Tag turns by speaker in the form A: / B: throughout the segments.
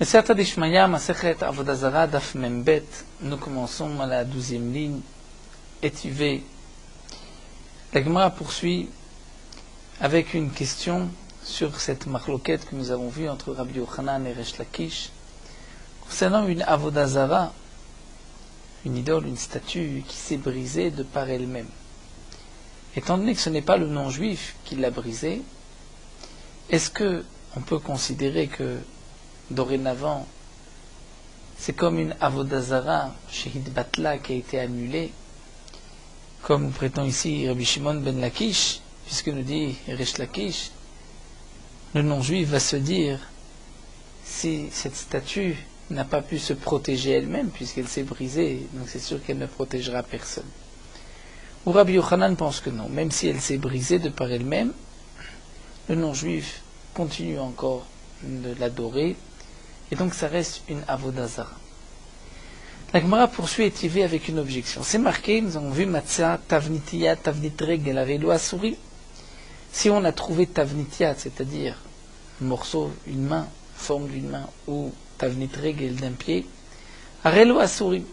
A: Meseret Dishmaya, Masechet Avodah Zara, Daf Membet. Nous commençons à la 12e ligne. Étivé. La Gemara poursuit avec une question sur cette marloquette que nous avons vue entre Rabbi Yochanan et Resh Lakish concernant une Avodah Zara, une idole, une statue qui s'est brisée de par elle-même. Étant donné que ce n'est pas le non-juif qui l'a brisée, est-ce que on peut considérer que dorénavant c'est comme une Avodah Zara Shehid Batla qui a été annulée, comme nous prétend ici Rabbi Shimon ben Lakish, puisque nous dit Resh Lakish, le non-juif va se dire, si cette statue n'a pas pu se protéger elle-même, puisqu'elle s'est brisée, donc c'est sûr qu'elle ne protégera personne. Ou Rabbi Yochanan pense que non, même si elle s'est brisée de par elle-même, le non-juif continue encore de l'adorer, et donc ça reste une Avodah Zara. La Gemara poursuit Étivé avec une objection. C'est marqué, nous avons vu Matzah, Tavnitiyat, Tavnit Regel, Arelo Asuri. Si on a trouvé Tavnitiyat, c'est-à-dire un morceau, une main, forme d'une main, ou Tavnit Regel d'un pied, Arelo Asuri.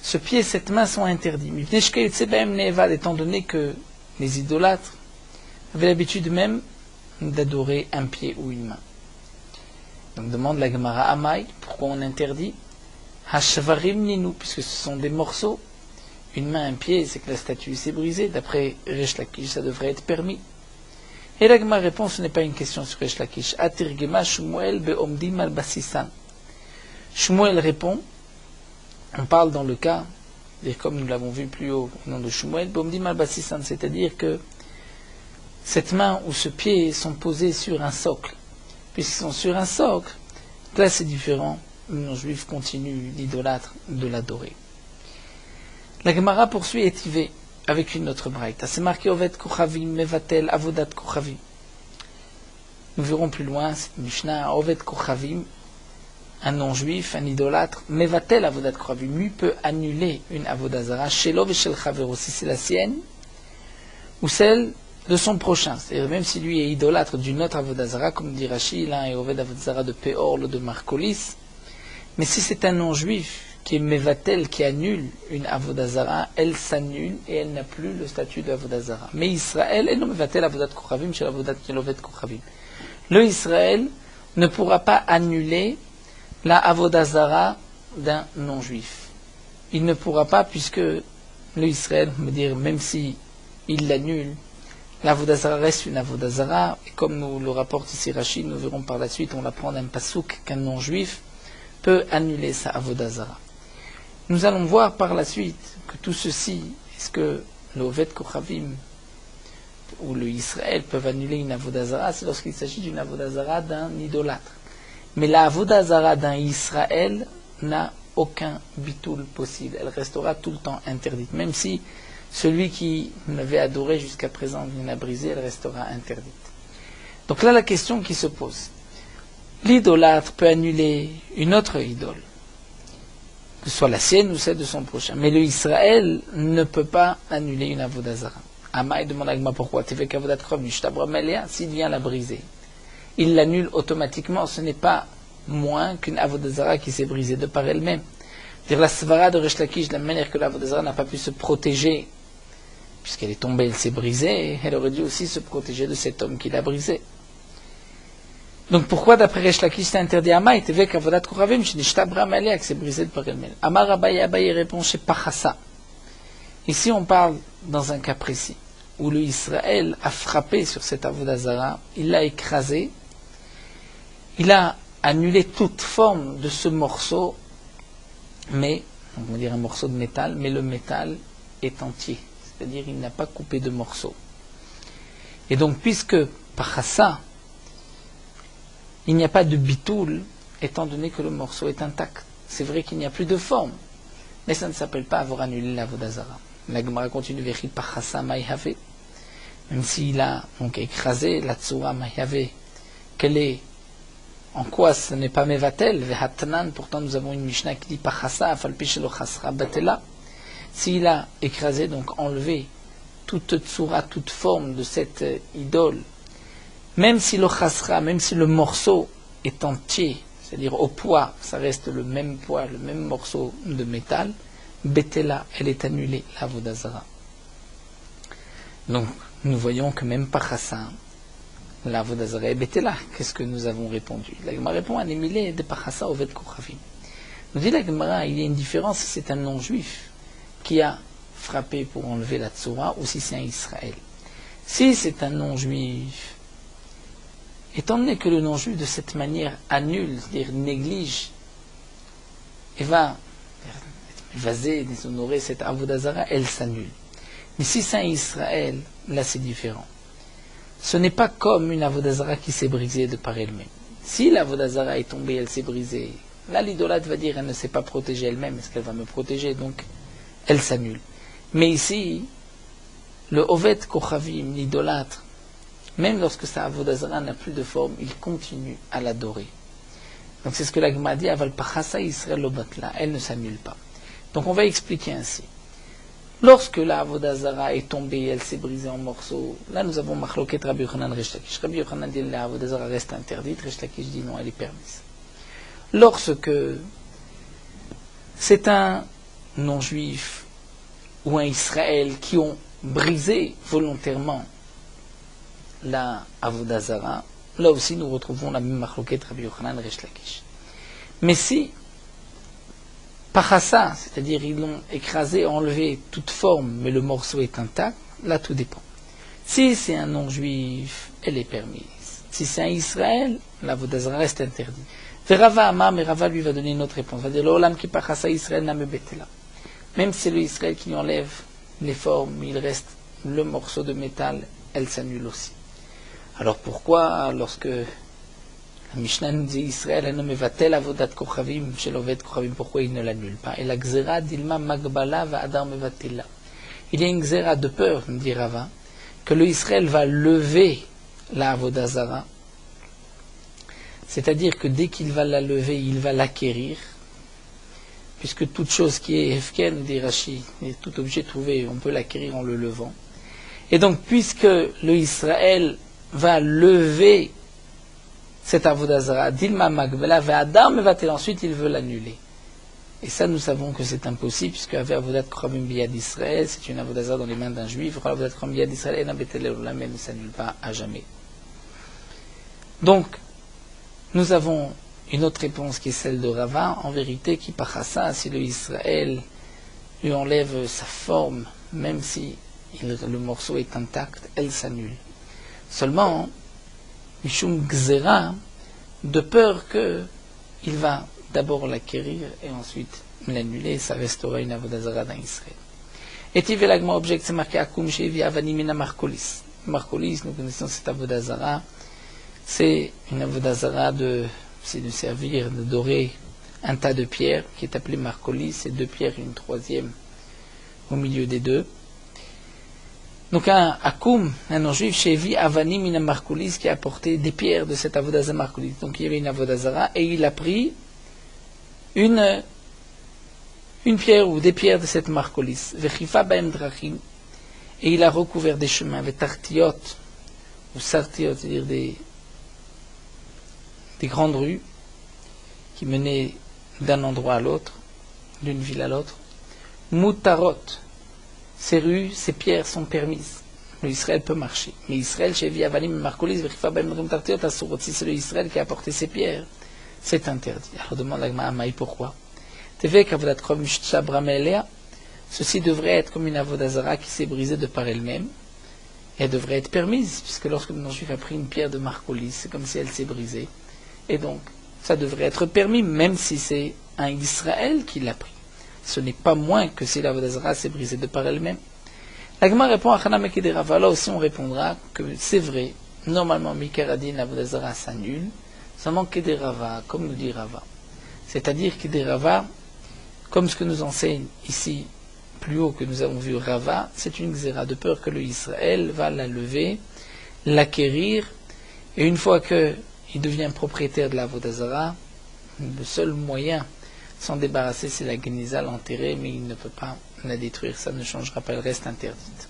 A: Ce pied et cette main sont interdits. Étant donné que les idolâtres avaient l'habitude même d'adorer un pied ou une main. Donc demande la Gemara Amai, pourquoi on interdit Hashvarim Ninu, puisque ce sont des morceaux. Une main, un pied, c'est que la statue s'est brisée. D'après Resh Lakish, ça devrait être permis. Et la Gemara répond, ce n'est pas une question sur Resh Lakish. Atirgema Shmuel be'omdim al basisan. Shmuel répond, on parle dans le cas, et comme nous l'avons vu plus haut au nom de Shmuel, be'omdim al basisan, c'est-à-dire que cette main ou ce pied sont posés sur un socle. Puisqu'ils sont sur un socle, là c'est différent. Le non-juif continue, l'idolâtre, de l'adorer. La Gemara poursuit Étivé avec une autre braïta. C'est marqué Oved Kochavim, Mevatel, Avodat Kochavim. Nous verrons plus loin cette Mishnah, Oved Kochavim, un non-juif, un idolâtre, Mevatel, Avodat Kochavim, lui peut annuler une Avodah Zara, Shelo Veshel Chavero, si c'est la sienne, ou celle de son prochain. C'est-à-dire même si lui est idolâtre d'une autre Avodah Zara, comme dit Rashi, l'un est Oved Avodah Zara de Péor, l'autre de Marcolis. Mais si c'est un non-juif qui est Mevatel, qui annule une Avodah Zara, elle s'annule et elle n'a plus le statut d'Avodah Zara. Mais Israël, elle ne Mevatel Avodat Kochavim chez l'Avodat Kelovet Kochavim. Le Israël ne pourra pas annuler la Avodah Zara d'un non-juif. Il ne pourra pas, puisque le Israël, on veut dire, même si il l'annule, l'Avodah Zara reste une Avodah Zara, et comme nous le rapporte ici Rachid, nous verrons par la suite, on l'apprend d'un pasouk qu'un non-juif peut annuler sa Avodah Zara. Nous allons voir par la suite que tout ceci, est-ce que le Oved Kochavim ou le Israël peuvent annuler une Avodah Zara, c'est lorsqu'il s'agit d'une Avodah Zara d'un idolâtre. Mais la Avodah Zara d'un Israël n'a aucun bitoul possible. Elle restera tout le temps interdite. Même si celui qui l'avait adoré jusqu'à présent vient la briser, elle restera interdite. Donc là, la question qui se pose. L'idolâtre peut annuler une autre idole, que ce soit la sienne ou celle de son prochain. Mais le Israël ne peut pas annuler une Avodah Zara. Amaï demande à Gma pourquoi. S'il vient la briser, il l'annule automatiquement. Ce n'est pas moins qu'une Avodah Zara qui s'est brisée de par elle-même. Dire la svara de Resh Lakish, de la manière que l'Avodah Zara n'a pas pu se protéger, puisqu'elle est tombée, elle s'est brisée, elle aurait dû aussi se protéger de cet homme qui l'a brisée. Donc pourquoi d'après Resh Lakish c'est interdit Amaï Tevek Avodat Kochavim Shenishtabra Malea qui s'est brisé de par elle-même. Amar Abaye répond chez Pachassa. Ici on parle dans un cas précis où le Israël a frappé sur cette Avodah Zara, il l'a écrasé, il a annulé toute forme de ce morceau, mais on va dire un morceau de métal, mais le métal est entier, c'est-à-dire il n'a pas coupé de morceaux. Et donc puisque Pachassa il n'y a pas de bitoul, étant donné que le morceau est intact. C'est vrai qu'il n'y a plus de forme, mais ça ne s'appelle pas avoir annulé l'Avodah Zara. La Gemara continue vers Pachassa Maïhave, même s'il a donc écrasé la Tsura Maïhave, quelle est, en quoi ce n'est pas Mevatel, Vehatnan, pourtant nous avons une Mishnah qui dit Pachassa, Afalpi Shelo Chasra Batela, s'il a écrasé, donc enlevé toute Tsura, toute forme de cette idole, même si le chasra, même si le morceau est entier, c'est-à-dire au poids, ça reste le même poids, le même morceau de métal, Betela, elle est annulée, la Avodah Zara. Donc, nous voyons que même par Hassan, la Avodah Zara est Betela. Qu'est-ce que nous avons répondu? La Gemara répond à Nemilé de Pachassa Oved Kochavim. Nous dit la Gemara, il y a une différence si c'est un non-juif qui a frappé pour enlever la Tzoura ou si c'est un Israël. Si c'est un non-juif, étant donné que le non-juif de cette manière annule, c'est-à-dire néglige, et va évaser, déshonorer cette Avodah Zara, elle s'annule. Mais si c'est un Israël, là c'est différent. Ce n'est pas comme une Avodah Zara qui s'est brisée de par elle-même. Si l'Avodah Zara est tombée, elle s'est brisée, là l'idolâtre va dire elle ne s'est pas protégée elle-même, est-ce qu'elle va me protéger? Donc elle s'annule. Mais ici, le Oved Kochavim, l'idolâtre, même lorsque sa Avodah Zara n'a plus de forme, il continue à l'adorer. Donc c'est ce que la Gemara dit, Aval Pachasa Israël Lobatla, elle ne s'annule pas. Donc on va expliquer ainsi. Lorsque la Avodah Zara est tombée, elle s'est brisée en morceaux, là nous avons Machloket Rabbi Yochanan Resh Lakish. Rabbi Yochanan dit la Avodah Zara reste interdite, Resh Lakish dit non, elle est permise. Lorsque c'est un non-juif ou un Israël qui ont brisé volontairement la Avodah Zara, là aussi nous retrouvons la même Machloket Rabbi Yochanan Resh Lakish. Mais si Pachassa, c'est-à-dire ils l'ont écrasé, enlevé toute forme, mais le morceau est intact, là tout dépend. Si c'est un non-juif, elle est permise. Si c'est un Israël, la Avodah Zara reste interdite. Rava Amar, mais Rava lui va donner une autre réponse. Il va dire l'Olam qui Pachassa Israël n'a me betela. Même si c'est le Israël qui lui enlève les formes, il reste le morceau de métal, elle s'annule aussi. Alors pourquoi, lorsque la Mishnah nous dit Israël, elle ne me va-t-elle avodat kochavim chez l'oved kochavim, pourquoi il ne l'annule pas? Et la gzera dilma magbala va adar me va-t-elle. Il y a une gzera de peur, nous dit Rava, que le Israël va lever la avodah zara, c'est-à-dire que dès qu'il va la lever, il va l'acquérir, puisque toute chose qui est hefken, nous dit Rashi, et tout objet trouvé, on peut l'acquérir en le levant. Et donc, puisque le Israël va lever cette Avodah Zara, Dilma Magbala, Ve'adam va-t-elle, ensuite il veut l'annuler. Et ça, nous savons que c'est impossible, puisque Avodat Kochavim Biyad d'Israël, c'est une Avodah Zara dans les mains d'un juif, Avodat Kochavim Biyad d'Israël, et elle ne s'annule pas à jamais. Donc, nous avons une autre réponse qui est celle de Rava, en vérité, qui par ça, si le Israël lui enlève sa forme, même si le morceau est intact, elle s'annule. Seulement, Mishum Gzera, de peur qu'il va d'abord l'acquérir et ensuite l'annuler, ça restera une Avodah Zara dans Israël. Et Tivelagma object, c'est marqué Akum Shevi Avanimina Marcolis. Marcolis, nous connaissons cette Avodah Zara, c'est une Avodah Zara c'est de servir, de dorer un tas de pierres qui est appelé Marcolis, c'est deux pierres et une troisième au milieu des deux. Donc un Akum, un non-juif, Shevi Avanim Mina Marcolis, qui a apporté des pierres de cette Avodah Zara Marcolis. Donc il y avait une Avodah Zara et il a pris une pierre ou des pierres de cette Marcolis. Vechifa Baem Drachim, et il a recouvert des chemins, avec Tartiot ou Sartiot, c'est-à-dire des grandes rues qui menaient d'un endroit à l'autre, d'une ville à l'autre. Mutarot, ces rues, ces pierres sont permises. Le Israël peut marcher. Mais Israël, chez Viavalim, Marcolis, Vechifa Baem Drachim Tartiot, Asurot, si c'est le Israël qui a apporté ces pierres, c'est interdit. Alors demande la Gemara Maï pourquoi. Ceci devrait être comme une Avodah Zara qui s'est brisée de par elle-même. Elle devrait être permise, puisque lorsque le non-juif a pris une pierre de Marcolis, c'est comme si elle s'est brisée. Et donc, ça devrait être permis, même si c'est un Israël qui l'a pris. Ce n'est pas moins que si l'Avodah Zara s'est brisée de par elle-même. La Gemara répond à Chana Mekedirava. Là aussi, on répondra que c'est vrai. Normalement, Mikaradin, l'Avodah Zara s'annule. Seulement Kederava, comme nous dit Rava. C'est-à-dire Kederava, comme ce que nous enseigne ici, plus haut que nous avons vu Rava, c'est une xéra de peur que le Israël va la lever, l'acquérir, et une fois qu'il devient propriétaire de la Avodah Zara, le seul moyen de s'en débarrasser, c'est la Geniza, l'enterrer, mais il ne peut pas la détruire, ça ne changera pas, elle reste interdite.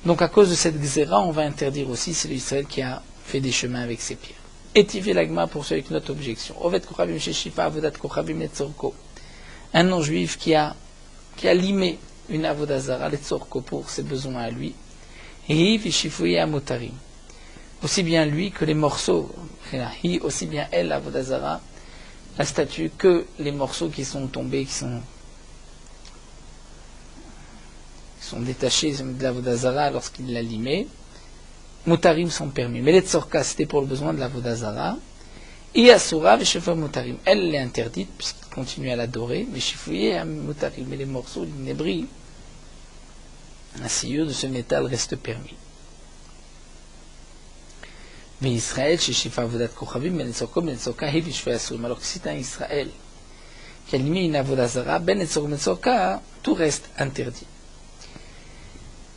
A: Donc à cause de cette xéra, on va interdire aussi, c'est l'Israël qui a fait des chemins avec ses pierres. Etivé l'agma poursuit avec notre objection. Ovet kochavim sheshifa avodat kochavim letzorko. Un non-juif qui a limé une avodazara letzorko pour ses besoins à lui. Et vishifouye amotarim. Aussi bien lui que les morceaux, aussi bien elle, avodazara, la statue, que les morceaux qui sont tombés, qui sont détachés de l'avodazara lorsqu'il l'a limé. Moutarim sont permis. Mais les tzorka, c'était pour le besoin de la Vodazara. Et Asura, Veshefa Moutarim. Elle est interdite, puisqu'il continue à l'adorer. Mais Shifouye, Moutarim. Mais les morceaux d'inébris, un sciure de ce métal reste permis. Mais Israël, chez Shifa Avodat Kochavim, Ben Etzorko, Ben Etzorka, Hi Vishvei Asurim. Alors que si c'est un Israël qui a limé une Avodazara, Ben Etzorko, Ben Etzorka, tout reste interdit.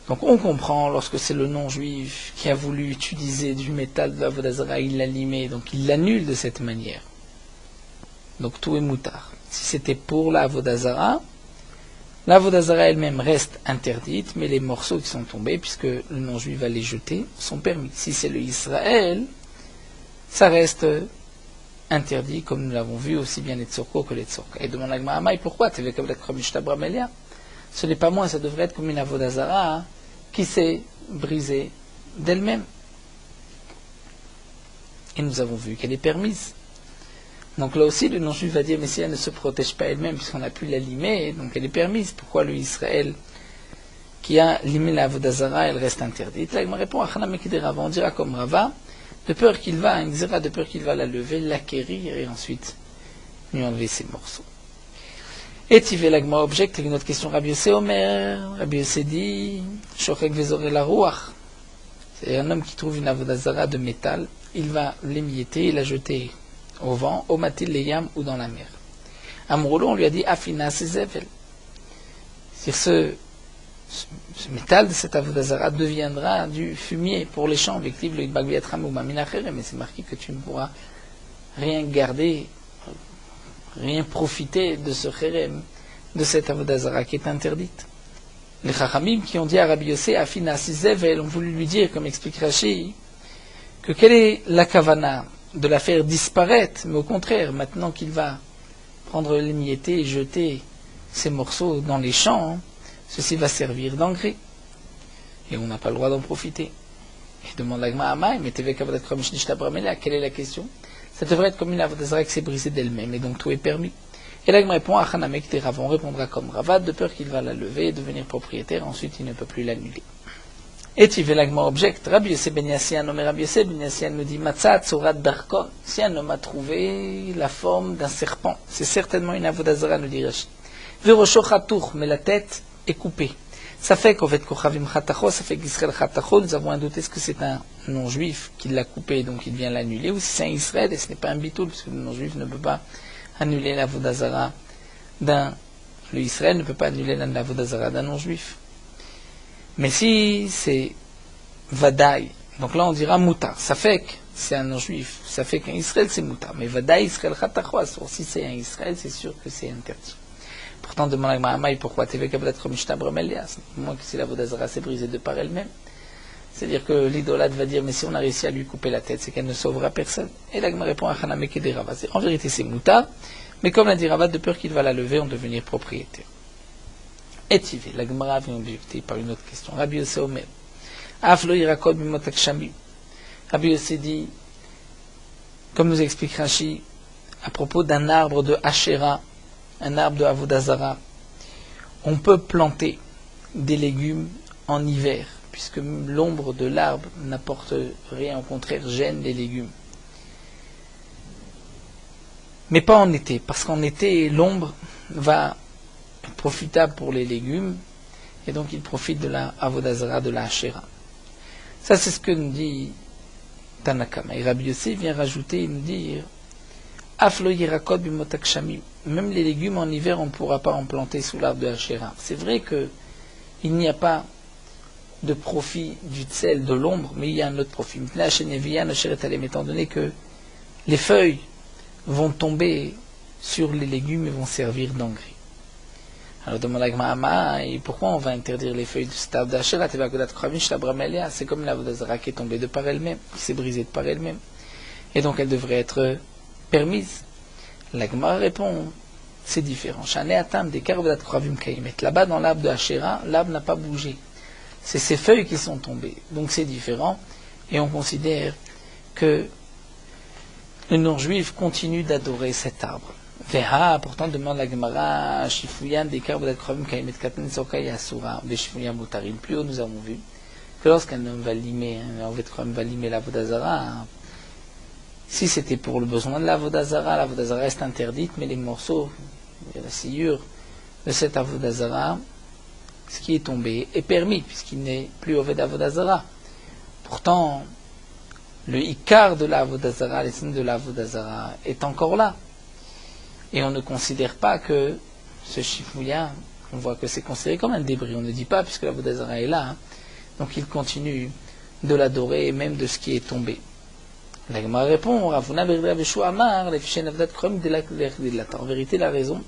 A: Donc on comprend, lorsque c'est le non-juif qui a voulu utiliser du métal de la Vodazara, il l'a limé, donc il l'annule de cette manière. Donc tout est moutard. Si c'était pour la Vodazara elle-même reste interdite, mais les morceaux qui sont tombés, puisque le non-juif va les jeter, sont permis. Si c'est le Israël, ça reste interdit, comme nous l'avons vu, aussi bien les Tzorko que les Tzorka. Et demande à Gma'amai, pourquoi ce n'est pas moi, ça devrait être comme une Avodazara qui s'est brisée d'elle-même. Et nous avons vu qu'elle est permise. Donc là aussi, le non-juif va dire, mais si elle ne se protège pas elle-même, puisqu'on a pu la limer, donc elle est permise. Pourquoi le Israël qui a limé la Avodazara, elle reste interdite? Là, il me répond, on dira comme Rava, de peur qu'il va la lever, l'acquérir, et ensuite lui enlever ses morceaux. Et Tivé l'agma objecte avec notre question Rabbi Yossé Omer. Rabbi Yossé dit Shochek vezore la ruach. C'est un homme qui trouve une avodazara de métal, il va l'émietter et la jeter au vent, au matil leyam ou dans la mer. Amrolo, on lui a dit Afina sezevel. C'est-à-dire ce métal de cette avodazara deviendra du fumier pour les champs, mais c'est marqué que tu ne pourras rien garder, rien profiter de ce chérem, de cette avodazara qui est interdite. Les chachamim qui ont dit à Rabbi Yossé, Afina Sizevel, ont voulu lui dire, comme explique Rashi, que quelle est la kavana de la faire disparaître, mais au contraire, maintenant qu'il va prendre l'émietté et jeter ces morceaux dans les champs, ceci va servir d'engrais. Et on n'a pas le droit d'en profiter. Et demande l'agma Amay, mais quelle est la question? Ça devrait être comme une avodazara qui s'est brisée d'elle-même, et donc tout est permis. Et l'agma répond à Hanamek des Rav, on répondra comme Ravad, de peur qu'il va la lever et devenir propriétaire, ensuite il ne peut plus l'annuler. Et tu veux l'agma objecte, Rabbi Yossé ben Yassian, nommé Rabbi Yossé ben Yassian nous dit Matzat Tzorat Darkon, si un homme a trouvé la forme d'un serpent, c'est certainement une avodazara, nous dit Rashi. Verosho Chatour, mais la tête est coupée. Ça fait qu'au fait Kochavim Chatacho, ça fait qu'Israël Chatacho, nous avons un doute, est-ce que c'est un non-juif qui l'a coupé, donc il vient l'annuler, ou si c'est un Israël, et ce n'est pas un bitoul, parce que le non-juif ne peut pas annuler la vodazara le Israël ne peut pas annuler la vodazara d'un non-juif. Mais si c'est Vadaï, donc là on dira Moutar, ça fait que c'est un non-juif, ça fait qu'un Israël c'est Moutar, mais Vadaï Israël Chatacho, si c'est un Israël, c'est sûr que c'est interdit. Pourtant, demande à Mahamay, pourquoi tu veux qu'Abdat Romishta Bramelias? Moi, que si la Vodazara s'est brisée de par elle-même. C'est-à-dire que l'idolâtre va dire, mais si on a réussi à lui couper la tête, c'est qu'elle ne sauvera personne. Et l'Agma répond à Hanameke des Rava. En vérité, c'est Mouta, mais comme l'a dit Rava, de peur qu'il va la lever, en devenir propriétaire. Et Tivé, l'Agma vient objecter par une autre question. Rabbi Yossé Omer. Aflo Irakod Mimotak Shami. Rabbi Yossé dit, comme nous explique Rashi, à propos d'un arbre de Asherah, un arbre de Avodazara, on peut planter des légumes en hiver, puisque l'ombre de l'arbre n'apporte rien, au contraire, gêne les légumes. Mais pas en été, parce qu'en été, l'ombre va être profitable pour les légumes, et donc il profite de la Avodazara, de la Hachera. Ça, c'est ce que nous dit Tanakama. Et Rabbi Yossé vient rajouter et nous dire Aflo Yirakot Bimotak Shamim. Même les légumes en hiver, on ne pourra pas en planter sous l'arbre de Hachéra. C'est vrai qu'il n'y a pas de profit du tsel, de l'ombre, mais il y a un autre profit. Étant donné que les feuilles vont tomber sur les légumes et vont servir d'engrais. Alors demande à Gma'ama, et pourquoi on va interdire les feuilles de cet arbre de Hachéra? C'est comme la Vodazara qui est tombée de par elle-même, qui s'est brisée de par elle-même. et donc elle devrait être permise. La Gemara répond, c'est différent. Là-bas, dans l'arbre de Asherah, l'arbre n'a pas bougé. C'est ses feuilles qui sont tombées. Donc c'est différent. Et on considère que le non-juif continue d'adorer cet arbre. Veha, pourtant, demande la Gemara, Shifuyan, des Karbadat Kravim, Kaimet Katan, Sokai, Asura, des Shifuyan Boutarim. Plus haut, nous avons vu que lorsqu'un homme va limer, va limer la Vodazara, si c'était pour le besoin de la Vodazara reste interdite, mais les morceaux, la sciure de cette Avodazara, ce qui est tombé, est permis, puisqu'il n'est plus au Avodazara. Pourtant, le Ikar de la Avodazara, l'essence de la Avodazara, est encore là. Et on ne considère pas que ce Shifouya, on voit que c'est considéré comme un débris. On ne dit pas, puisque la Avodazara est là. Donc il continue de l'adorer, et même de ce qui est tombé. La Gemara répond, en vérité, la raison,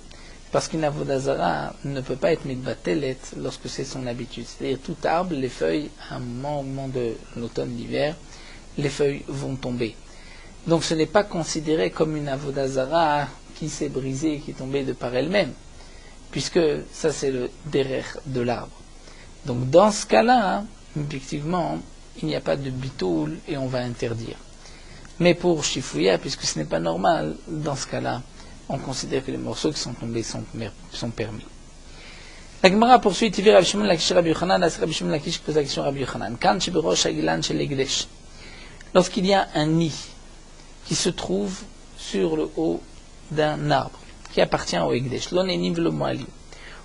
A: parce qu'une avodazara ne peut pas être mitbatelet lorsque c'est son habitude. C'est-à-dire, tout arbre, les feuilles, à un moment, au moment de l'automne, l'hiver, les feuilles vont tomber. Donc ce n'est pas considéré comme une avodazara qui s'est brisée, qui est tombée de par elle-même, puisque ça c'est le derer de l'arbre. Donc dans ce cas-là, effectivement, il n'y a pas de bitoul et on va interdire. Mais pour Shifouya, puisque ce n'est pas normal, dans ce cas-là, on considère que les morceaux qui sont tombés sont permis. La Gemara poursuit, Tivir Rabbi Shimon Lakish Rabbi Yochanan, Rabbi Shimon Lakish pose la question Rabbi Yochanan. Kan Shiberosh Hagilan Shel Egdesh. Lorsqu'il y a un nid qui se trouve sur le haut d'un arbre, qui appartient au Egdesh, l'onénim le moali,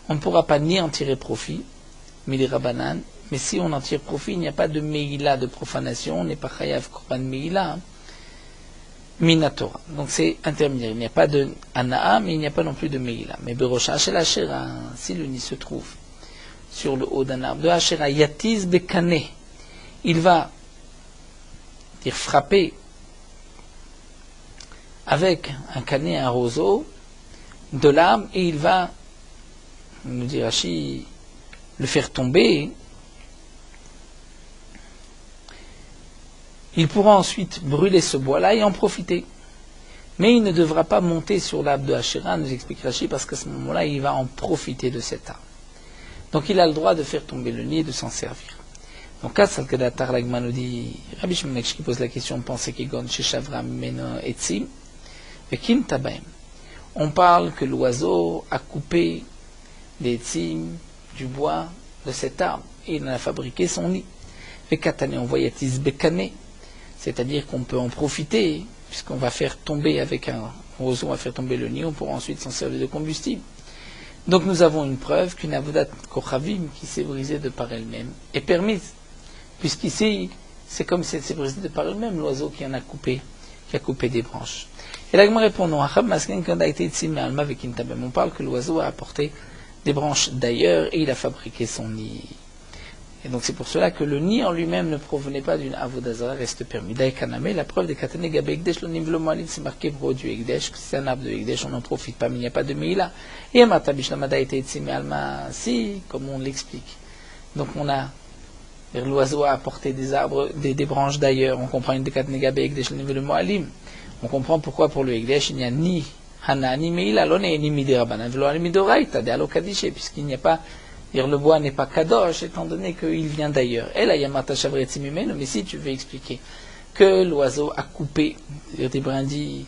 A: on ne pourra pas ni en tirer profit, mais les rabanan, mais si on en tire profit, il n'y a pas de meïla, de profanation, on n'est pas chayav korban meïla, Minatora. Donc c'est intermédiaire. Il n'y a pas de Anaa, mais il n'y a pas non plus de Meïla. Mais Berosha Shel Ashera, si le nid se trouve sur le haut d'un arbre de Ashera, Yatiz Bekane, il va dire frapper avec un canet, un roseau de l'arbre, et il va, nous dit Rashi, le faire tomber. Il pourra ensuite brûler ce bois-là et en profiter. Mais il ne devra pas monter sur l'arbre de Asherah, nous explique Rashi, parce qu'à ce moment-là, il va en profiter de cet arbre. Donc il a le droit de faire tomber le nid et de s'en servir. Donc, Salkedatar Lagman nous dit, Rabbi Shimon qui pose la question, pensez qu'il gon chez Shavram Meno Etzim, et Kim Tabaim. On parle que l'oiseau a coupé des etzim, du bois de cet arbre, et il en a fabriqué son nid. Et Katane, on voit Yatis Bekane, c'est-à-dire qu'on peut en profiter, puisqu'on va faire tomber avec un roseau, on va faire tomber le nid, on pourra ensuite s'en servir de combustible. Donc nous avons une preuve qu'une avodat kochavim qui s'est brisée de par elle-même est permise, puisqu'ici c'est comme si elle s'est brisée de par elle-même, l'oiseau qui a coupé des branches. Et là, je me réponds non, on parle que l'oiseau a apporté des branches d'ailleurs et il a fabriqué son nid. Et donc c'est pour cela que le nid en lui-même ne provenait pas d'une avodazara, reste permis. Daïkaname, la preuve des katane gabe ekdesh, le niveau moalim, c'est marqué produit ekdesh, que c'est un arbre de ekdesh, on n'en profite pas, mais il n'y a pas de meila. Et amata bishlamada été etzime alma, si, comme on l'explique. Donc on a, l'oiseau a apporté des arbres, des branches d'ailleurs, on comprend une des katane gabe ekdesh, le niveau moalim. On comprend pourquoi pour le ekdesh, il n'y a ni hana, ni meila, l'on est ni midirabanan, velo alimidoraita, de alokadishe, puisqu'il n'y a pas, le bois n'est pas kadosh, étant donné qu'il vient d'ailleurs. Et là, yamata shavretzimimeno, mais si tu veux expliquer que l'oiseau a coupé des brindilles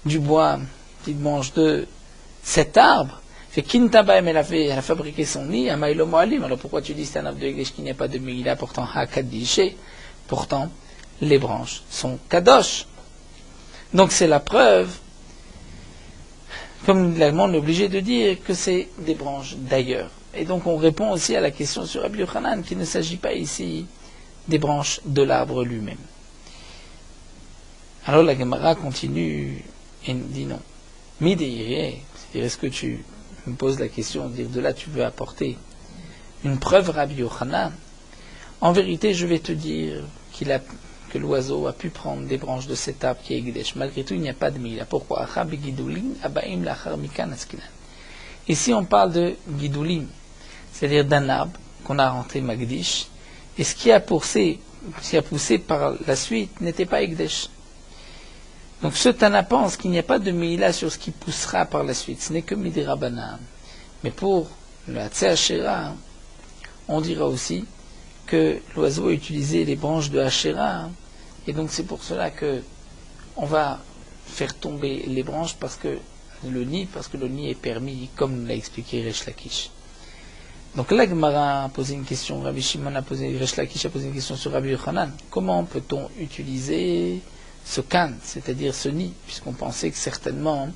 A: du bois qu'il mange de cet arbre, fait kintabaim, elle a fabriqué son nid, amailo moalim, alors pourquoi tu dis c'est un arbre de Ekdesh qu'il n'y a pas de meila, pourtant hakadishe, pourtant les branches sont kadosh. Donc c'est la preuve, comme l'allemand est obligé de dire que c'est des branches d'ailleurs. Et donc on répond aussi à la question sur Rabbi Yochanan qu'il ne s'agit pas ici des branches de l'arbre lui-même. Alors la Gemara continue et nous dit non. Midéiré, c'est-à-dire est-ce que tu me poses la question, dire de là tu veux apporter une preuve Rabbi Yochanan. En vérité je vais te dire que l'oiseau a pu prendre des branches de cet arbre qui est Ekdesh. Malgré tout il n'y a pas de mila. Pourquoi? Ici on parle de Gidulim, c'est-à-dire d'un arbre qu'on a rentré Magdish, et ce qui a poussé par la suite n'était pas Ekdesh. Donc ce Tana pense qu'il n'y a pas de Meila sur ce qui poussera par la suite, ce n'est que Midi Rabbanan. Mais pour le Hatse on dira aussi que l'oiseau a utilisé les branches de Hachéra, et donc c'est pour cela que on va faire tomber les branches parce que le nid est permis, comme l'a expliqué Resh Lakish. Donc là, Gemara a posé une question, Rabbi Shimon a posé, Resh Lakish a posé une question sur Rabbi Yochanan. Comment peut-on utiliser ce can, c'est-à-dire ce nid, puisqu'on pensait que certainement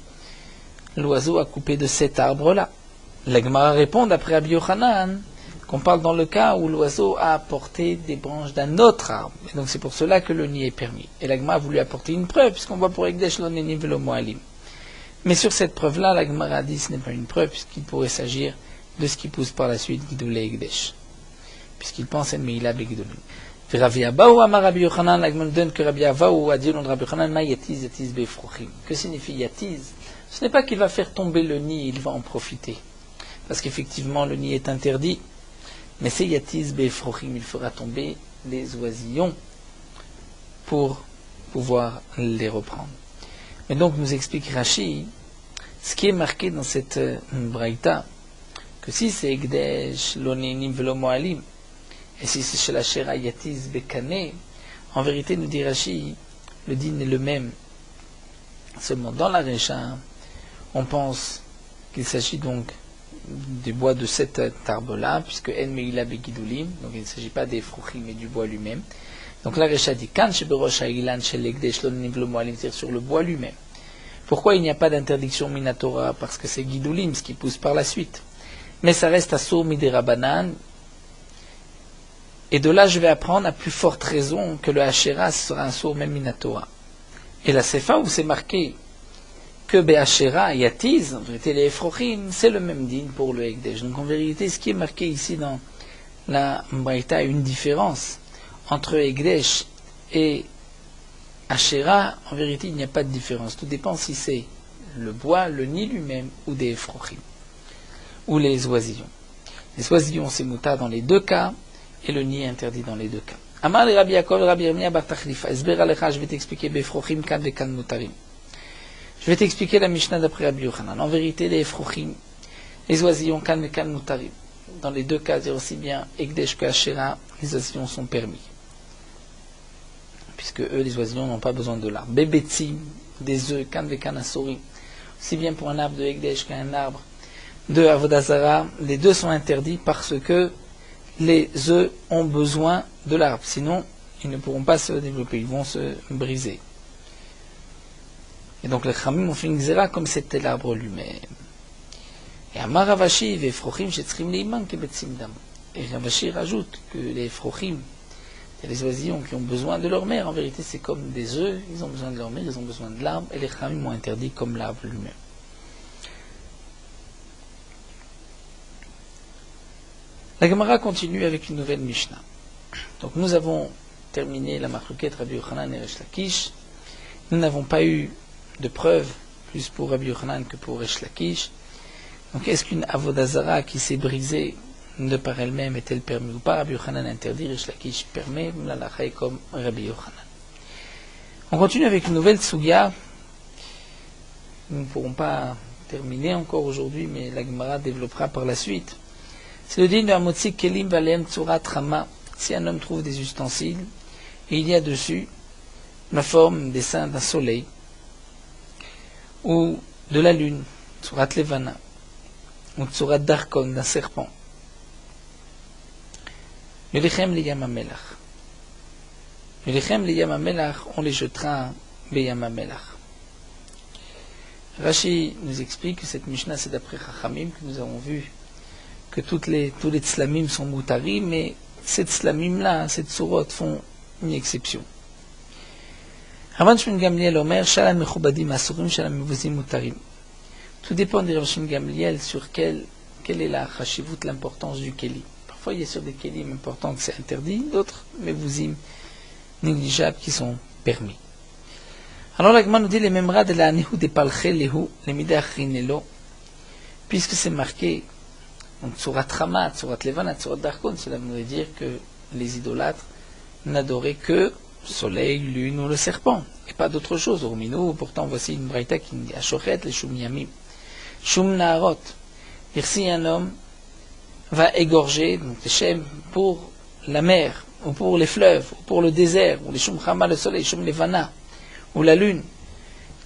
A: l'oiseau a coupé de cet arbre-là. La Gemara répond d'après Rabbi Yochanan qu'on parle dans le cas où l'oiseau a apporté des branches d'un autre arbre. Et donc c'est pour cela que le nid est permis. Et la Gemara a voulu apporter une preuve, puisqu'on voit pour Ekdesh l'oneni velo moalim. Mais sur cette preuve-là, la Gemara a dit que ce n'est pas une preuve, puisqu'il pourrait s'agir de ce qui pousse par la suite Gidoulé Ekdesh. Puisqu'il pense à Meila Begidolim. Rabbi Abaou Amar Rabbi Yochanan, la Gemara donne que Rabbi Abaou a dit au nom de Rabbi Yochanan, Ma yatiz yatiz befrochim. Que signifie yatiz? Ce n'est pas qu'il va faire tomber le nid, il va en profiter. Parce qu'effectivement, le nid est interdit. Mais c'est yatiz befrochim, il fera tomber les oisillons pour pouvoir les reprendre. Mais donc nous explique Rashi, ce qui est marqué dans cette braïta, que si c'est Ekdesh, l'onenim velo moalim, et si c'est chez la Shera yatiz bekane, en vérité nous dit Rashi, le din est le même. Seulement dans la Recha, on pense qu'il s'agit donc du bois de cet arbre-là, puisque En Meila Begidulim, donc il ne s'agit pas des fruchim, mais du bois lui-même. Donc la Recha dit Kan Sheberosh Ha'ilan Shel Ekdesh Lonim Velo Moalim, c'est-à-dire sur le bois lui-même. Pourquoi il n'y a pas d'interdiction Minatora? Parce que c'est Gidulim, ce qui pousse par la suite. Mais ça reste à Sour Midé Rabanan. Et de là, je vais apprendre à plus forte raison que le Hachéra sera un Sour même Minatora. Et la Sefa, où c'est marqué que Be'Hachéra Yatiz, en vérité les Efrochim, c'est le même din pour le Ekdesh. Donc en vérité, ce qui est marqué ici dans la Mbraïta, une différence entre Ekdesh et Hachéra, en vérité, il n'y a pas de différence. Tout dépend si c'est le bois, le nid lui-même, ou des Efrochim, ou les oisillons. Les oisillons, c'est Mouta dans les deux cas, et le nid est interdit dans les deux cas. Amar le Rabbi Yaakov, Rabbi Yirmiyah bar Tachlifa, Esber alecha, je vais t'expliquer Befrochim, kan ve kan mutarim. Je vais t'expliquer la Mishnah d'après Rabbi Yochanan. En vérité, les Efrochim, les oisillons, kan ve kan mutarim. Dans les deux cas, c'est aussi bien Ekdesh que Hachéra, les oisillons sont permis. Puisque eux, les oisillons, n'ont pas besoin de l'arbre. Bebetzim, des œufs, kan ve kan asori. Aussi bien pour un arbre de Ekdesh qu'un arbre de Avodazara, les deux sont interdits parce que les œufs ont besoin de l'arbre. Sinon, ils ne pourront pas se développer, ils vont se briser. Et donc les Khamim ont fait une xéra comme c'était l'arbre lui-même. Et Amar Ravashi, les Frochim, Shetzrim Leiman, Kebetzim Dam. Et Ravashi rajoute que les Frochim, les oisillons qui ont besoin de leur mère, en vérité c'est comme des œufs, ils ont besoin de leur mère, ils ont besoin de l'arbre, et les Khamim ont interdit comme l'arbre lui-même. La Gemara continue avec une nouvelle Mishnah. Donc nous avons terminé la Machloket Rabbi Yochanan et Resh Lakish. Nous n'avons pas eu de preuves, plus pour Rabbi Yochanan que pour Resh Lakish. Donc est-ce qu'une Avodazara qui s'est brisée de par elle-même est-elle permise ou pas? Rabbi Yochanan interdit, Resh Lakish permet, l'alacha est comme Rabbi Yochanan. On continue avec une nouvelle Tsugia. Nous ne pourrons pas terminer encore aujourd'hui, mais la Gemara développera par la suite. C'est le din de Hamotzi Kelim Valem Tsurat Rama. Si un homme trouve des ustensiles, et il y a dessus la forme des seins d'un soleil, ou de la lune, Tsurat Levana, ou Tsurat Darkon, d'un serpent. Yolichem Liyam Amelach. Yolichem Liyam Amelach, on les jettera Beyam Amelach. Rashi nous explique que cette Mishnah, c'est d'après Chachamim, que nous avons vu que tous les tzlamim sont moutarim, mais ces tzlamim-là, ces tsurot, font une exception. Rav Shimon Gamliel Omer, Shalam mechubadim asurim, shalam mevuzim mutarim. Tout dépend de Rav Shimon Gamliel sur quelle est la chashivut, l'importance du keli. Parfois, il y a sur des kelim importants que c'est interdit, d'autres mevuzim négligeables qui sont permis. Alors la Gemara nous dit les mêmes rats de la anihu de palché lehu, les midach rinelo, puisque c'est marqué. Donc, Tsurat Rama, Tsurat Levana, Tsurat Darkon, cela voudrait dire que les idolâtres n'adoraient que soleil, lune ou le serpent, et pas d'autre chose. Urmino, pourtant voici une braïta qui dit Ashoret le shum yamim, shum naarot. Si un homme va égorger donc les shem pour la mer, ou pour les fleuves, ou pour le désert, ou les shum chama, le soleil, shum levana, ou la lune,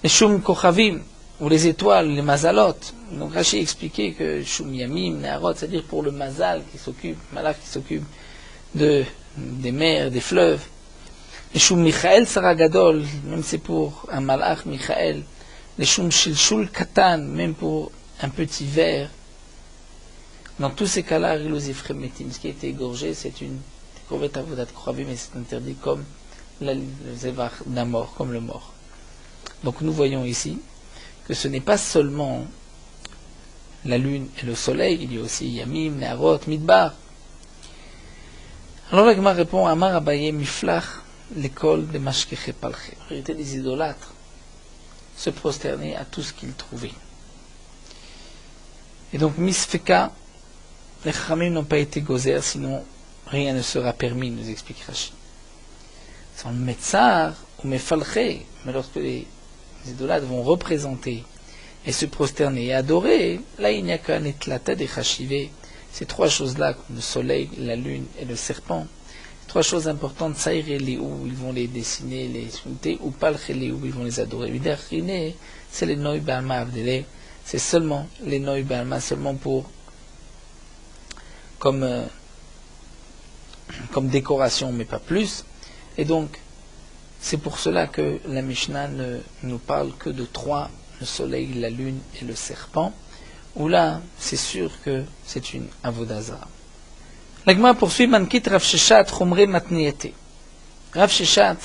A: les shum kochavim, ou les étoiles, les mazalot. Donc Rashi expliquait que shum yamim, naarot, c'est-à-dire pour le mazal qui s'occupe, malach qui s'occupe des mers, des fleuves. Les shum Michael Saragadol, même c'est pour un malach Michael. Les shum shilshul katan, même pour un petit verre. Dans tous ces cas-là, ce qui a été égorgé, c'est une corvette avodat kochavim, mais c'est interdit comme le zévar d'un mort, comme le mort. Donc nous voyons ici que ce n'est pas seulement la lune et le soleil, il y a aussi Yamim, Neharot, Midbar. Alors la Gemara répond, Amar Abaye Miflach, l'école de Mashkeche Palche. En réalité, les idolâtres se prosternaient à tout ce qu'ils trouvaient. Et donc, Misfeka, les Chachamim n'ont pas été gozer, sinon rien ne sera permis, nous explique Rashi. Sans le Metzar ou Mefalche, mais lorsque les idolâtres vont représenter et se prosterner et adorer, là il n'y a qu'un éclatat des Chachivé. Ces trois choses-là, comme le soleil, la lune et le serpent, trois choses importantes, Saïr et Léou, ils vont les dessiner, les sculpter, ou Palch et Léou, ils vont les adorer. Vidar-Riné, c'est les Noï Balma Avdele, c'est seulement les Noï Balma, seulement pour comme décoration, mais pas plus. Et donc, c'est pour cela que la Mishnah ne nous parle que de trois, le soleil, la lune et le serpent, où là, c'est sûr que c'est une avodazara. La Gemara poursuit, Mankit Rav Sheshat Chomre Matniete. Rav Sheshat,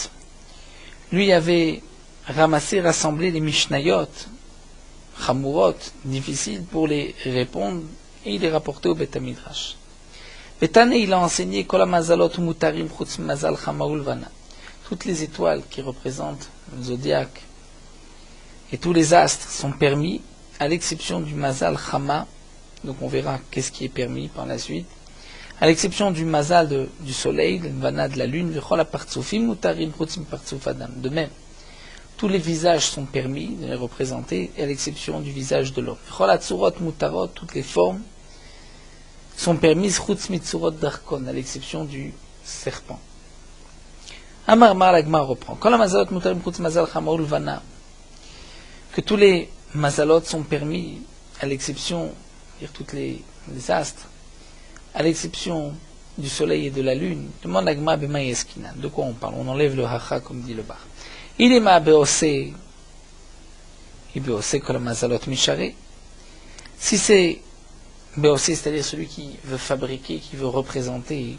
A: lui, avait rassemblé les Mishnayot, Chamurot, difficiles pour les répondre, et il les rapportait au Beth Midrash. Betane, il a enseigné Kol Mazalot Mutarim Chutz Mazal Chamaul Vana. Toutes les étoiles qui représentent le zodiaque et tous les astres sont permis, à l'exception du Mazal Chama. Donc on verra qu'est-ce qui est permis par la suite. À l'exception du Mazal du soleil, le Vana de la lune, Vechol Apartsufim Mutarim Chutz Partsuf Adam. De même, tous les visages sont permis de les représenter, à l'exception du visage de l'homme. Vechol Atzurot Mutarot, toutes les formes sont permises Chutz Mitzurot Darkon, à l'exception du serpent. Amar Mar l'Agma reprend. Quand la mazalot mutarim chutz mazal chamaul vana, que tous les mazalot sont permis, à l'exception, dire toutes les astres, à l'exception du soleil et de la lune, demande l'Agma bema yeskinan. De quoi on parle? On enlève le hacha comme dit le bar. Il est ma beose, il beose que la mazalot mishare. Si c'est beose, c'est-à-dire celui qui veut fabriquer, qui veut représenter,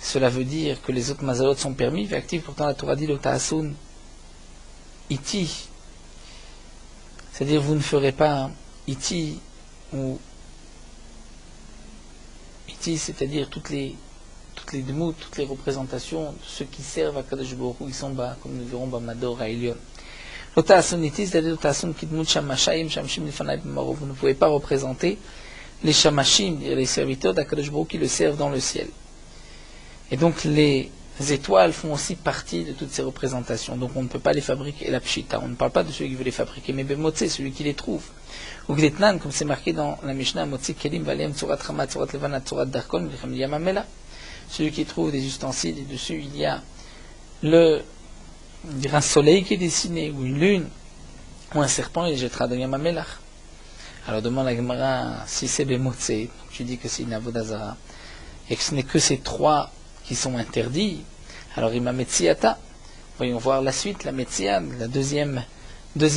A: cela veut dire que les autres mazalot sont permis, actifs, pourtant la Torah dit le ta'asun iti. C'est-à-dire vous ne ferez pas iti ou iti, c'est-à-dire toutes les demout, toutes les représentations de ceux qui servent à Kadosh Baruch Hu, ils sont bas, comme nous verrons Bamador à Elion. Le ta'asun iti, c'est-à-dire le ta'asun kidmut shamashayim shamshim lifanai b'maro. Vous ne pouvez pas représenter les shamashim, les serviteurs d'Akadosh Baruch Hu qui le servent dans le ciel. Et donc les étoiles font aussi partie de toutes ces représentations. Donc on ne peut pas les fabriquer. Et la pshita, on ne parle pas de celui qui veut les fabriquer, mais bemotze, celui qui les trouve. Ou gletnan, comme c'est marqué dans la Mishnah, motzi kelim valem tzurat chama tzurat levana tzurat darkon v'chem yamamela. Celui qui trouve des ustensiles et dessus il y a un soleil qui est dessiné, ou une lune, ou un serpent, il les jettera dans Yamamelach. Alors demande à Gemara, si c'est bemotze, donc tu dis que c'est une avodazara, et que ce n'est que ces trois qui sont interdits, alors ima metziata. Voyons voir la suite, la metzia, la deuxième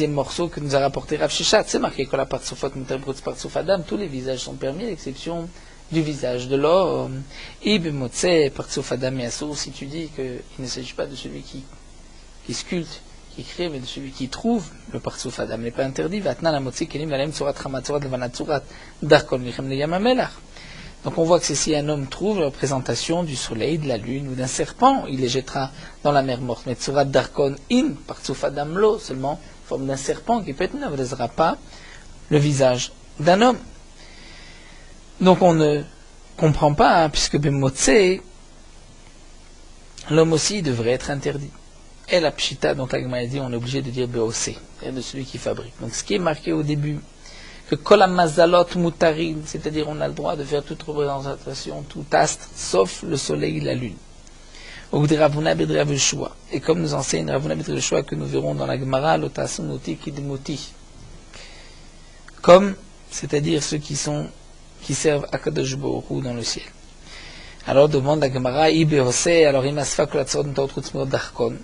A: morceau que nous a rapporté Rav Sheshat. C'est marqué que la partsufot mutar brutz partsuf adam, tous les visages sont permis, à l'exception du visage de l'homme. Ib motze partsuf adam et assour, si tu dis qu'il ne s'agit pas de celui qui sculpte, qui crée, mais de celui qui trouve, le partsuf adam n'est pas interdit. Vatna la motze kelim lalem tzurat chama tzurat levana tzurat darkon vichem le yamamelach. Donc on voit que si un homme trouve la représentation du soleil, de la lune ou d'un serpent, il les jettera dans la mer morte. Mais tzurat darkon in, partsuf adam lo, seulement forme d'un serpent qui peut-être ne visera pas le visage d'un homme. Donc on ne comprend pas, puisque bemotse, l'homme aussi devrait être interdit. Et la pshita, donc la Gemara dit, on est obligé de dire beose, c'est-à-dire de celui qui fabrique. Donc ce qui est marqué au début, que kol hamazalot mutarim, c'est-à-dire on a le droit de faire toute représentation, tout astre, sauf le soleil et la lune. Et comme nous enseigne Ravuna ben Yehoshua que nous verrons dans la Gemara, l'otasunoti kidmuti, comme, c'est-à-dire ceux qui servent à Kadosh Baruch Hu dans le ciel. Alors demande la Gemara, alors imasfa kolatzot n'tautrutz darkon.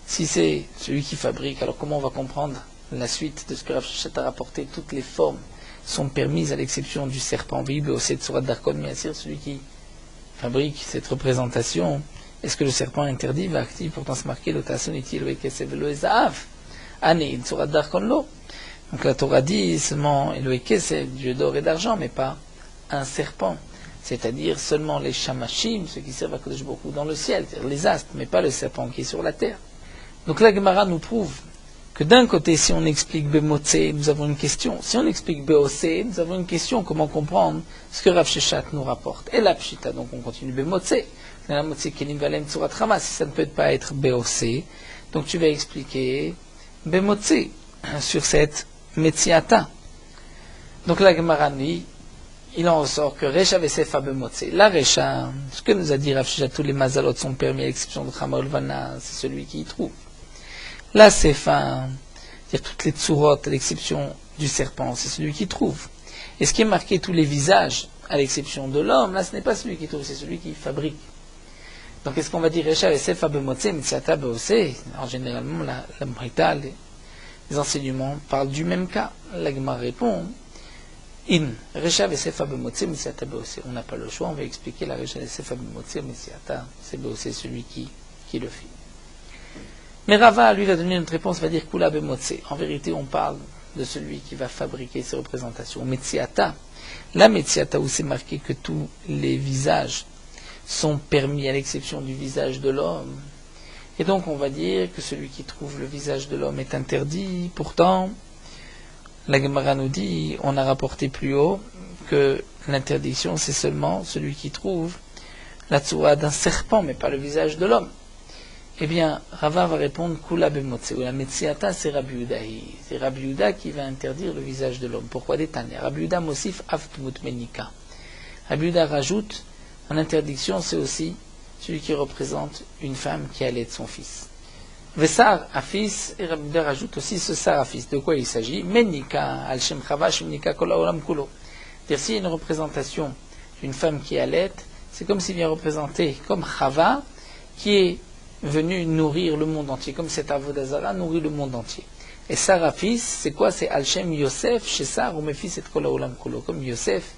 A: Si c'est celui qui fabrique, alors comment on va comprendre la suite de ce que Rav Sheshet a rapporté? Toutes les formes sont permises à l'exception du serpent. Celui qui fabrique cette représentation, est-ce que le serpent est interdit? Va actif, pourtant c'est marqué donc la Torah dit seulement Elohe Kesef, Dieu d'or et d'argent, mais pas un serpent. C'est-à-dire seulement les shamashim, ceux qui servent à Kodesh Baruch Hu dans le ciel, c'est-à-dire les astres, mais pas le serpent qui est sur la terre. Donc la Gemara nous prouve que d'un côté, si on explique Bemotse, nous avons une question. Si on explique Beose, nous avons une question. Comment comprendre ce que Rav Sheshet nous rapporte? Et la Pshita, donc on continue Bemotse. La Motse Kelim Valem Tzurat Rama, si ça ne peut pas être Beose, donc tu vas expliquer Bemotse sur cette Metziata. Donc la Gemara dit, il en ressort que Recha Vesefa Bemotse. La Recha, ce que nous a dit Rav Sheshet, tous les mazalot sont permis à l'exception de Chama Olvana, c'est celui qui y trouve. La Sefa, c'est-à-dire toutes les tsurot, à l'exception du serpent, c'est celui qui trouve. Et ce qui est marqué tous les visages, à l'exception de l'homme, là ce n'est pas celui qui trouve, c'est celui qui fabrique. Donc est-ce qu'on va dire Recha Vesefa Bemotse, Mitziata Beose? Alors généralement, la Brita, les enseignements parlent du même cas. La Gemara répond, In, Recha Vesefa Bemotse, Mitziata Beose. On n'a pas le choix, on va expliquer la Recha Vesefa Bemotse, Mitziata, c'est Beose, celui qui le fait. Mais Rava, lui, va donner notre réponse, va dire Kula Bemotse. En vérité, on parle de celui qui va fabriquer ces représentations. Metziata, la Metziata où c'est marqué que tous les visages sont permis à l'exception du visage de l'homme. Et donc on va dire que celui qui trouve le visage de l'homme est interdit. Pourtant, la Gemara nous dit, on a rapporté plus haut, que l'interdiction c'est seulement celui qui trouve la tsura d'un serpent, mais pas le visage de l'homme. Eh bien, Rava va répondre Kula Bemotse, ou la Metziata c'est Rabbi Yehudahi. C'est Rabbi Yehuda qui va interdire le visage de l'homme. Pourquoi détailler? Rabbi Yehuda Mosif Avtmut Menika. Rabbi Yehuda rajoute, en interdiction, c'est aussi celui qui représente une femme qui allait de son fils. Vesar Afis, et Rabbi Yehuda rajoute aussi ce Sar Afis. De quoi il s'agit? Menika, Al Shem Chava, Shemnika Kola Olam Kulo. C'est-à-dire, s'il y a une représentation d'une femme qui allait, c'est comme s'il vient représenter, comme Chava, qui est venu nourrir le monde entier, comme cet Avodah Zara nourrit le monde entier. Et Sarah fils, c'est quoi? C'est Al-Shem Yosef, Shesar, ou mes fils et Kola Olam Kulo. Comme Yosef,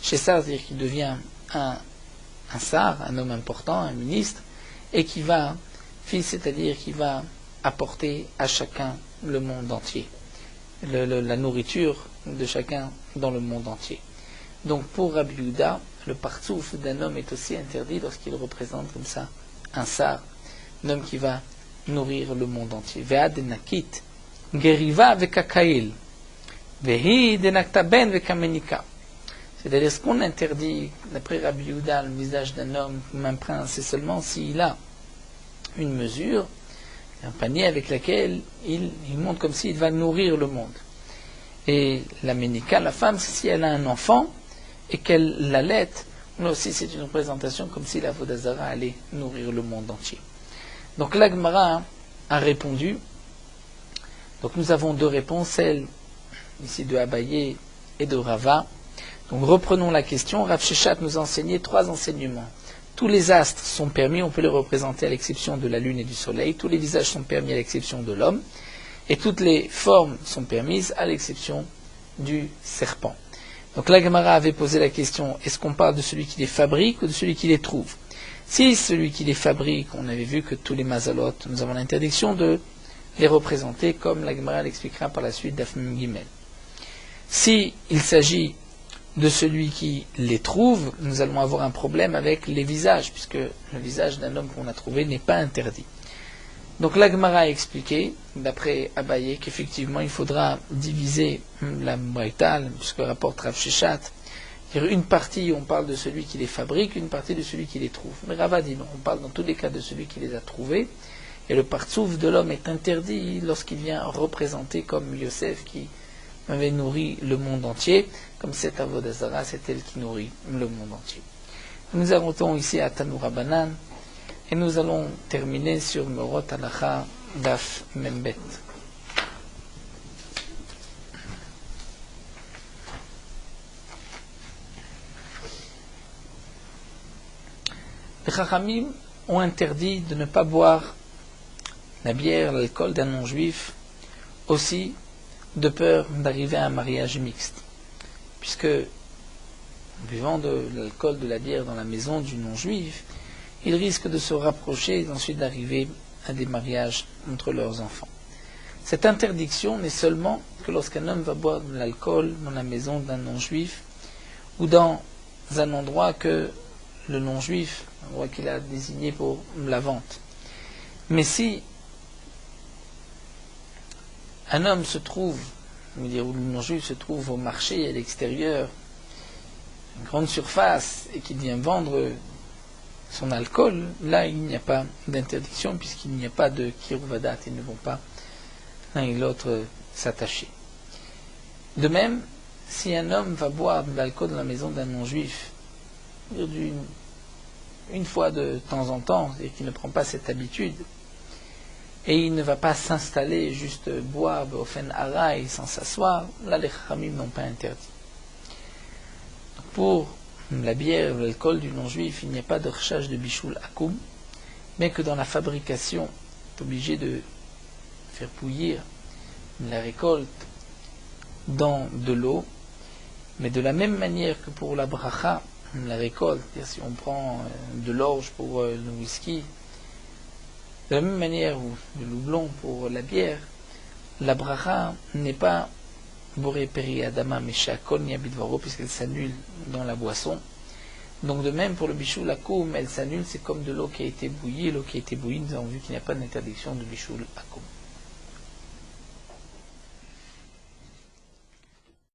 A: Shesar, c'est-à-dire qu'il devient un sar, un homme important, un ministre, et qui va, fils, c'est-à-dire qui va apporter à chacun le monde entier. La nourriture de chacun dans le monde entier. Donc pour Rabbi Yehuda, le partsouf d'un homme est aussi interdit lorsqu'il représente comme ça un sar, un homme qui va nourrir le monde entier. Ve'ad denakit, geriva vekakail, vehi denakta ben vekamenika. C'est-à-dire ce qu'on interdit, d'après Rabbi Yehuda, le visage d'un homme comme un prince, c'est seulement s'il a une mesure, un panier avec lequel il montre comme s'il va nourrir le monde. Et la menika, la femme, si elle a un enfant et qu'elle l'allait, là aussi c'est une représentation comme si la Avodah Zara allait nourrir le monde entier. Donc la Gemara a répondu. Donc nous avons deux réponses, celle ici de Abaye et de Rava. Donc reprenons la question. Rav Sheshet nous a enseigné trois enseignements. Tous les astres sont permis, on peut les représenter à l'exception de la lune et du soleil. Tous les visages sont permis à l'exception de l'homme. Et toutes les formes sont permises à l'exception du serpent. Donc la Gemara avait posé la question, est-ce qu'on parle de celui qui les fabrique ou de celui qui les trouve? Si celui qui les fabrique, on avait vu que tous les mazalot, nous avons l'interdiction de les représenter comme la Gemara l'expliquera par la suite d'Afmim Gimel. Si il s'agit de celui qui les trouve, nous allons avoir un problème avec les visages, puisque le visage d'un homme qu'on a trouvé n'est pas interdit. Donc la Gemara a expliqué, d'après Abaye, qu'effectivement il faudra diviser la Braïta, puisque rapporte Rav Sheshet, Une partie, on parle de celui qui les fabrique, une partie de celui qui les trouve. Mais Rava dit non, on parle dans tous les cas de celui qui les a trouvés. Et le partsouf de l'homme est interdit lorsqu'il vient représenter comme Yosef qui avait nourri le monde entier, comme cette Avodah Zarah, c'est elle qui nourrit le monde entier. Nous arrêtons ici à Tanoura Banan et nous allons terminer sur Morot Halacha Daf Membet. Les Chachamim ont interdit de ne pas boire la bière, l'alcool d'un non-juif, aussi de peur d'arriver à un mariage mixte. Puisque, en buvant de l'alcool, de la bière dans la maison du non-juif, ils risquent de se rapprocher et ensuite d'arriver à des mariages entre leurs enfants. Cette interdiction n'est seulement que lorsqu'un homme va boire de l'alcool dans la maison d'un non-juif ou dans un endroit que le non-juif, un endroit qu'il a désigné pour la vente. Mais si un homme se trouve, ou le non-juif se trouve au marché à l'extérieur, une grande surface, et qu'il vient vendre son alcool, là il n'y a pas d'interdiction puisqu'il n'y a pas de kiruvadat, ils ne vont pas l'un et l'autre s'attacher. De même, si un homme va boire de l'alcool dans la maison d'un non-juif, une fois de temps en temps, et qu'il ne prend pas cette habitude, et il ne va pas s'installer, juste boire au fen haraï sans s'asseoir, là les Chachamim n'ont pas interdit. Pour la bière, l'alcool du non-juif, il n'y a pas de recherche de bichoul akoum, mais que dans la fabrication, on est obligé de faire bouillir la récolte dans de l'eau, mais de la même manière que pour la bracha, la récolte, c'est-à-dire si on prend de l'orge pour le whisky, de la même manière, ou de l'houblon pour la bière, la bracha n'est pas boré peri adama meshakol ni abidvaro puisqu'elle s'annule dans la boisson. Donc de même pour le bichoul akoum, elle s'annule, c'est comme de l'eau qui a été bouillie. L'eau qui a été bouillie, nous avons vu qu'il n'y a pas d'interdiction de bichoul akoum.